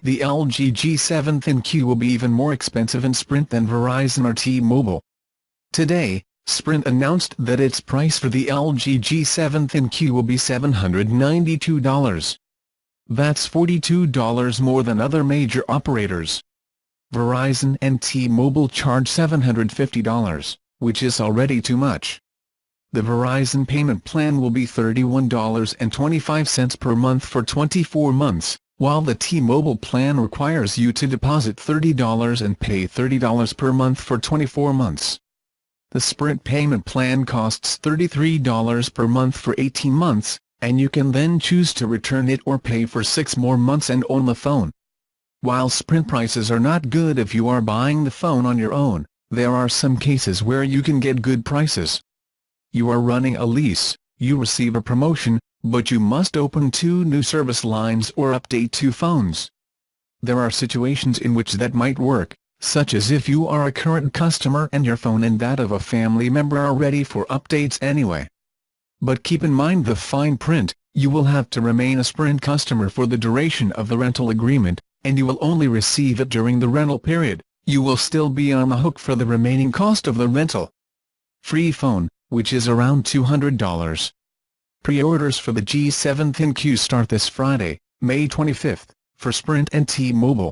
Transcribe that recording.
the LG G7 ThinQ will be even more expensive in Sprint than Verizon or T-Mobile. Today, Sprint announced that its price for the LG G7 ThinQ will be $792. That's $42 more than other major operators. Verizon and T-Mobile charge $750, which is already too much. The Verizon payment plan will be $31.25 per month for 24 months, while the T-Mobile plan requires you to deposit $30 and pay $30 per month for 24 months. The Sprint payment plan costs $33 per month for 18 months, and you can then choose to return it or pay for 6 more months and own the phone. While Sprint prices are not good if you are buying the phone on your own, there are some cases where you can get good prices. You are running a lease, you receive a promotion, but you must open 2 new service lines or update 2 phones. There are situations in which that might work, such as if you are a current customer and your phone and that of a family member are ready for updates anyway. But keep in mind the fine print: you will have to remain a Sprint customer for the duration of the rental agreement, and you will only receive it during the rental period. You will still be on the hook for the remaining cost of the rental. Free phone, which is around $200. Pre-orders for the G7 ThinQ start this Friday, May 25, for Sprint and T-Mobile.